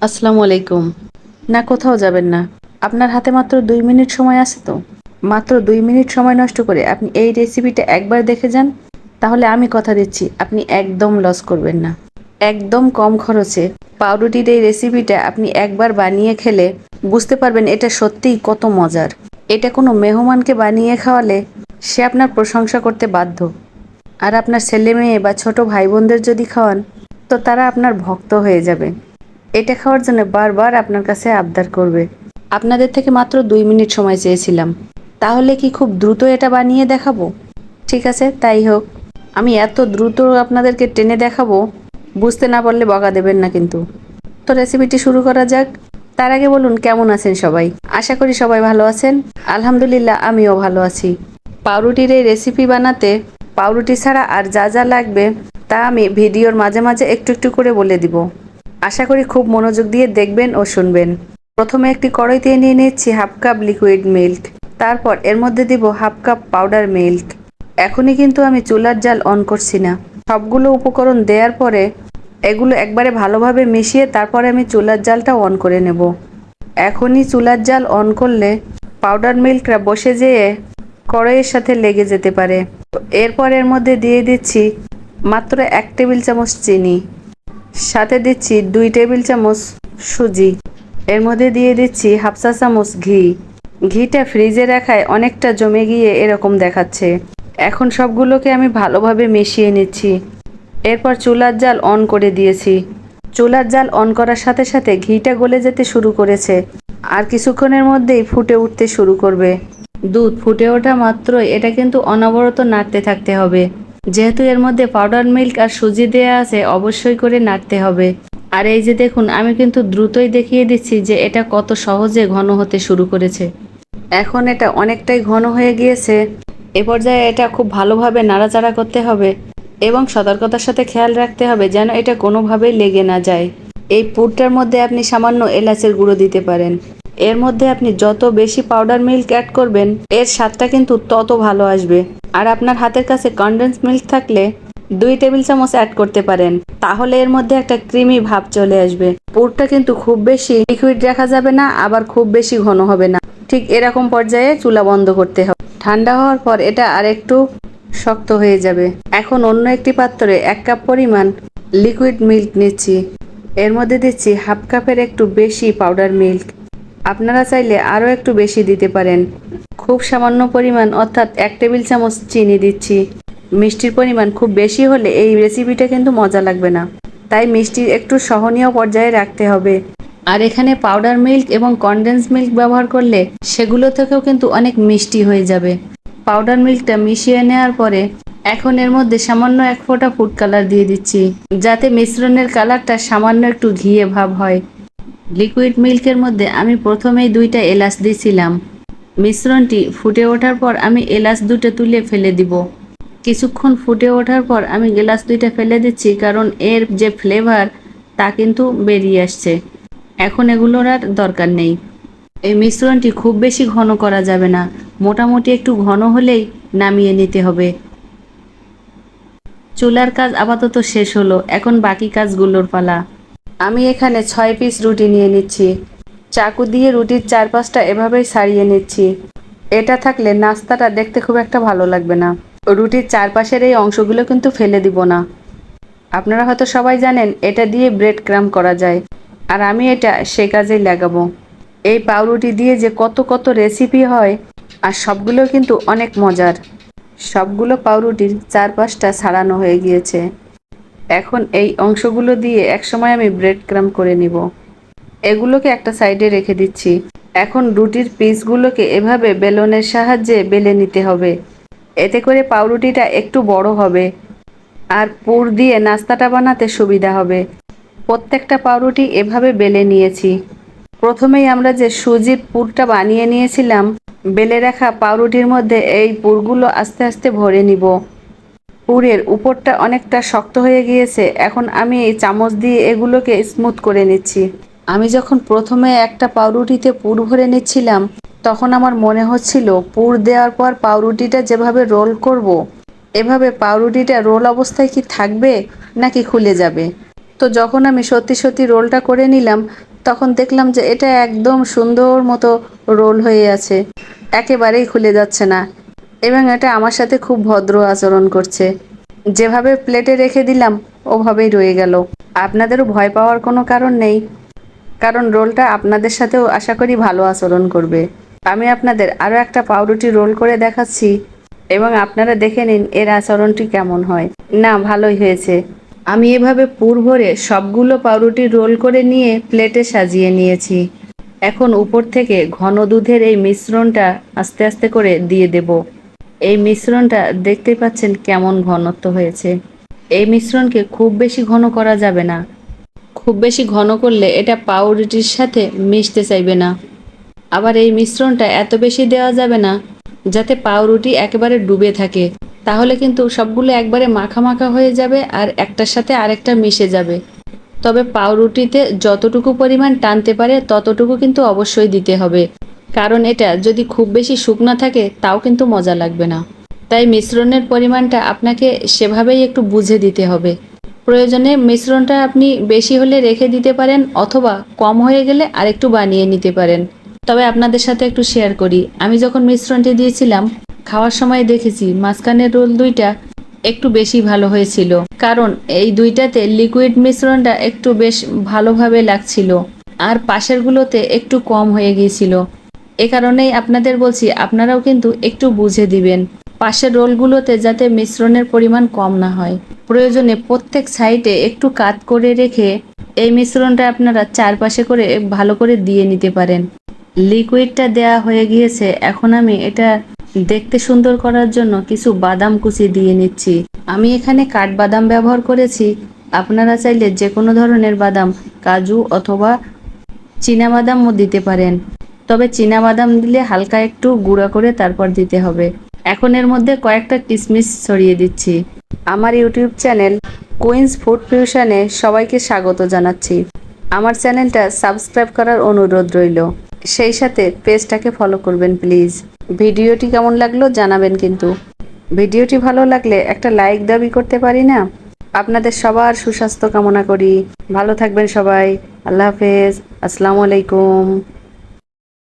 আসসালামু আলাইকুম। না, কোথাও যাবেন না। আপনার হাতে মাত্র ২ মিনিট সময় আছে তো? মাত্র ২ মিনিট সময় নষ্ট করে আপনি এই রেসিপিটা একবার দেখে যান, তাহলে আমি কথা দিচ্ছি আপনি একদম লস করবেন না। একদম কম খরচে পাউরুটির এই রেসিপিটা আপনি একবার বানিয়ে খেলে বুঝতে পারবেন এটা সত্যিই কত মজার। এটা কোনো মেহমানকে বানিয়ে খাওয়ালে সে আপনার প্রশংসা করতে বাধ্য। আর আপনার ছেলেমেয়ে বা ছোট ভাই বোনদের যদি খাওয়ান, তো তারা আপনার ভক্ত হয়ে যাবে। এটা খাওয়ার জন্য বারবার আপনার কাছে আবদার করবে। আপনাদের থেকে মাত্র ২ মিনিট সময় চেয়েছিলাম। তাহলে কি খুব দ্রুত এটা বানিয়ে দেখাবো? ঠিক আছে, তাই হোক। আমি এত দ্রুত আপনাদেরকে টেনে দেখাবো, বুঝতে না পারলে বকা দেবেন না কিন্তু। তো রেসিপিটি শুরু করা যাক। তার আগে বলুন কেমন আছেন সবাই? আশা করি সবাই ভালো আছেন। আলহামদুলিল্লাহ, আমিও ভালো আছি। পাউরুটির এই রেসিপি বানাতে পাউরুটি ছাড়া আর যা যা লাগবে তা আমি ভিডিওর মাঝে মাঝে একটু একটু করে বলে দিব। আশা করি খুব মনোযোগ দিয়ে দেখবেন ও শুনবেন। প্রথমে একটি কড়াইতে নিয়ে নিচ্ছি হাফ কাপ লিকুইড মিল্ক। তারপর এর মধ্যে দিব হাফ কাপ পাউডার মিল্ক। এখনই কিন্তু আমি চুলার জাল অন করছি না। সবগুলো উপকরণ দেওয়ার পরে এগুলো একবারে ভালোভাবে মিশিয়ে তারপরে আমি চুলার জালটা অন করে নেব। এখনই চুলার জাল অন করলে পাউডার মিল্কটা বসে যেয়ে কড়াইয়ের সাথে লেগে যেতে পারে। তো এরপর এর মধ্যে দিয়ে দিচ্ছি মাত্র ১ টেবিল চামচ চিনি, সাথে দিচ্ছি ২ টেবিল চামচ সুজি। এর মধ্যে দিয়ে দিচ্ছি হাফ চা চামচ ঘি। ঘিটা ফ্রিজে রাখায় অনেকটা জমে গিয়ে এরকম দেখাচ্ছে। এখন সবগুলোকে আমি ভালোভাবে মিশিয়ে নিচ্ছি। এরপর চুলার জাল অন করে দিয়েছি। চুলার জাল অন করার সাথে সাথে ঘিটা গলে যেতে শুরু করেছে। আর কিছুক্ষণের মধ্যেই ফুটে উঠতে শুরু করবে। দুধ ফুটে ওঠা মাত্রই এটা কিন্তু অনবরত নাড়তে থাকতে হবে। যেহেতু এর মধ্যে পাউডার মিল্ক আর সুজি দেয়া আছে, অবশ্যই করে নাড়তে হবে। আর এই যে দেখুন, আমি কিন্তু দ্রুতই দেখিয়ে দিচ্ছি যে এটা কত সহজে ঘন হতে শুরু করেছে। এখন এটা অনেকটাই ঘন হয়ে গিয়েছে। এ পর্যায়ে এটা খুব ভালোভাবে নাড়াচাড়া করতে হবে এবং সতর্কতার সাথে খেয়াল রাখতে হবে যেন এটা কোনোভাবেই লেগে না যায়। এই পুরটার মধ্যে আপনি সামান্য এলাচের গুঁড়ো দিতে পারেন। এর মধ্যে আপনি যত বেশি পাউডার মিল্ক অ্যাড করবেন এর স্বাদটা কিন্তু তত ভালো আসবে। আর আপনার হাতের কাছে কনডেন্স মিল্ক থাকলে ২ টেবিল চামচ অ্যাড করতে পারেন। তাহলে এর মধ্যে একটা ক্রিমি ভাব চলে আসবে। পুরটা কিন্তু খুব বেশি লিকুইড রাখা যাবে না, আবার খুব বেশি ঘন হবে না। ঠিক এরকম পর্যায়ে চুলা বন্ধ করতে হবে। ঠান্ডা হওয়ার পর এটা আরেকটু শক্ত হয়ে যাবে। এখন অন্য একটি পাত্রে ১ কাপ পরিমাণ লিকুইড মিল্ক নিচ্ছি। এর মধ্যে দিচ্ছি হাফ কাপের একটু বেশি পাউডার মিল্ক। আপনারা চাইলে আরও একটু বেশি দিতে পারেন। খুব সামান্য পরিমাণ অর্থাৎ ১ টেবিল চামচ চিনি দিচ্ছি। মিষ্টির পরিমাণ খুব বেশি হলে এই রেসিপিটা কিন্তু মজা লাগবে না। তাই মিষ্টি একটু সহনীয় পর্যায়ে রাখতে হবে। আর এখানে পাউডার মিল্ক এবং কনডেন্স মিল্ক ব্যবহার করলে সেগুলো থেকেও কিন্তু অনেক মিষ্টি হয়ে যাবে। পাউডার মিল্কটা মিশিয়ে নেওয়ার পরে এখন এর মধ্যে সামান্য ১ ফোঁটা ফুড কালার দিয়ে দিচ্ছি, যাতে মিশ্রণের কালারটা সামান্য একটু ঘিয়ে ভাব হয়। লিকুইড মিল্কের মধ্যে আমি প্রথমেই ২টা এলাচ দিয়েছিলাম। মিশ্রণটি ফুটে ওঠার পর আমি এলাচ ২টো তুলে ফেলে দিব। কিছুক্ষণ ফুটে ওঠার পর আমি গ্লাস ২টা ফেলে দিচ্ছি, কারণ এর যে ফ্লেভার তা কিন্তু বেরিয়ে আসছে। এখন এগুলোর আর দরকার নেই। এই মিশ্রণটি খুব বেশি ঘন করা যাবে না, মোটামুটি একটু ঘন হলেই নামিয়ে নিতে হবে। চুলার কাজ আপাতত শেষ হলো, এখন বাকি কাজগুলোর পালা। আমি এখানে ৬ পিস রুটি নিয়ে নিচ্ছি। চাকু দিয়ে রুটির ৪-৫টা এভাবেই ছাড়িয়ে নিচ্ছি। এটা থাকলে নাস্তাটা দেখতে খুব একটা ভালো লাগবে না। রুটির চারপাশের এই অংশগুলো কিন্তু ফেলে দিব না। আপনারা হয়তো সবাই জানেন এটা দিয়ে ব্রেড ক্রাম্ব করা যায়, আর আমি এটা সে কাজেই লাগাবো। এই পাউরুটি দিয়ে যে কত কত রেসিপি হয়, আর সবগুলো কিন্তু অনেক মজার। সবগুলো পাউরুটির চারপাশটা ছাড়ানো হয়ে গিয়েছে। এখন এই অংশগুলো দিয়ে একসময় আমি ব্রেড ক্রাম্ব করে নিব। এগুলোকে একটা সাইডে রেখে দিচ্ছি। এখন রুটির পিসগুলোকে এভাবে বেলনের সাহায্যে বেলে নিতে হবে। এতে করে পাউরুটিটা একটু বড় হবে আর পুর দিয়ে নাস্তাটা বানাতে সুবিধা হবে। প্রত্যেকটা পাউরুটি এভাবে বেলে নিয়েছি। প্রথমেই আমরা যে সুজির পুরটা বানিয়ে নিয়েছিলাম, বেলে রাখা পাউরুটির মধ্যে এই পুরগুলো আস্তে আস্তে ভরে নিব। পুরের উপরটা অনেকটা শক্ত হয়ে গিয়েছে, এখন আমি এই চামচ দিয়ে এগুলোকে স্মুথ করে নিচ্ছি। আমি যখন প্রথমে একটা পাউরুটিতে পুর ভরে নিচ্ছিলাম, তখন আমার মনে হচ্ছিল পুর দেওয়ার পর পাউরুটিটা যেভাবে রোল করব, এভাবে পাউরুটিটা রোল অবস্থায় কি থাকবে নাকি খুলে যাবে। তো যখন আমি সত্যি সত্যি রোলটা করে নিলাম, তখন দেখলাম যে এটা একদম সুন্দর মতো রোল হয়ে আছে, একেবারেই খুলে যাচ্ছে না, এবং এটা আমার সাথে খুব ভদ্র আচরণ করছে। যেভাবে প্লেটে রেখে দিলাম ওভাবেই রয়ে গেল। আপনাদেরও ভয় পাওয়ার কোনো কারণ নেই, কারণ রোলটা আপনাদের সাথেও আশা করি ভালো আচরণ করবে। আমি আপনাদের আরও একটা পাউরুটি রোল করে দেখাচ্ছি, এবং আপনারা দেখে নিন এর আচরণটি কেমন হয়। না, ভালোই হয়েছে। আমি এভাবে পুর ভরে সবগুলো পাউরুটি রোল করে নিয়ে প্লেটে সাজিয়ে নিয়েছি। এখন উপর থেকে ঘন দুধের এই মিশ্রণটা আস্তে আস্তে করে দিয়ে দেব। এই মিশ্রণটা দেখতেই পাচ্ছেন কেমন ঘনত্ব হয়েছে। এই মিশ্রণকে খুব বেশি ঘন করা যাবে না, খুব বেশি ঘন করলে এটা পাউরুটির সাথে মিশতে চাইবে না। আবার এই মিশ্রণটা এত বেশি দেওয়া যাবে না যাতে পাউরুটি একেবারে ডুবে থাকে, তাহলে কিন্তু সবগুলো একবারে মাখা মাখা হয়ে যাবে আর একটার সাথে আরেকটা মিশে যাবে। তবে পাউরুটিতে যতটুকু পরিমাণ টানতে পারে ততটুকু কিন্তু অবশ্যই দিতে হবে, কারণ এটা যদি খুব বেশি শুকনো থাকে তাও কিন্তু মজা লাগবে না। তাই মিশ্রণের পরিমাণটা আপনাকে সেভাবেই একটু বুঝে দিতে হবে। প্রয়োজনে মিশ্রণটা আপনি বেশি হলে রেখে দিতে পারেন, অথবা কম হয়ে গেলে আরেকটু বানিয়ে নিতে পারেন। তবে আপনাদের সাথে একটু শেয়ার করি, আমি যখন মিশ্রণটি দিয়েছিলাম খাওয়ার সময় দেখেছি মাঝখানের রোল দুইটা একটু বেশি ভালো হয়েছিল, কারণ এই দুইটাতে লিকুইড মিশ্রণটা একটু বেশ ভালোভাবে লাগছিল, আর পাশেরগুলোতে একটু কম হয়ে গিয়েছিল। এ কারণেই আপনাদের বলছি আপনারাও কিন্তু একটু বুঝে দিবেন পাশের রোলগুলোতে যাতে মিশ্রণের পরিমাণ কম না হয়। প্রয়োজনে প্রত্যেক সাইডে একটু কাত করে রেখে এই মিশ্রণটা আপনারা চারপাশে করে ভালো করে দিয়ে নিতে পারেন। লিকুইডটা দেয়া হয়ে গিয়েছে, এখন আমি এটা দেখতে সুন্দর করার জন্য কিছু বাদাম কুচি দিয়ে নিচ্ছি। আমি এখানে কাঠবাদাম ব্যবহার করেছি, আপনারা চাইলে যে কোনো ধরনের বাদাম, কাজু অথবা চীনাবাদামও দিতে পারেন। তবে চীনাবাদাম দিলে হালকা একটু গুঁড়া করে তারপর দিতে হবে। এখন এর মধ্যে কয়েকটা কিশমিশ ছড়িয়ে দিচ্ছি। আমার ইউটিউব চ্যানেল কুইন্স ফুড ফিউশনে সবাইকে স্বাগত জানাচ্ছি। আমার চ্যানেলটা সাবস্ক্রাইব করার অনুরোধ রইল, সেই সাথে পেজটাকে ফলো করবেন প্লিজ। ভিডিওটি কেমন লাগলো জানাবেন কিন্তু। ভিডিওটি ভালো লাগলে একটা লাইক দাবি করতে পারি না? আপনাদের সবার সুস্বাস্থ্য কামনা করি। ভালো থাকবেন সবাই। আল্লাহ হাফেজ। আসসালামু আলাইকুম।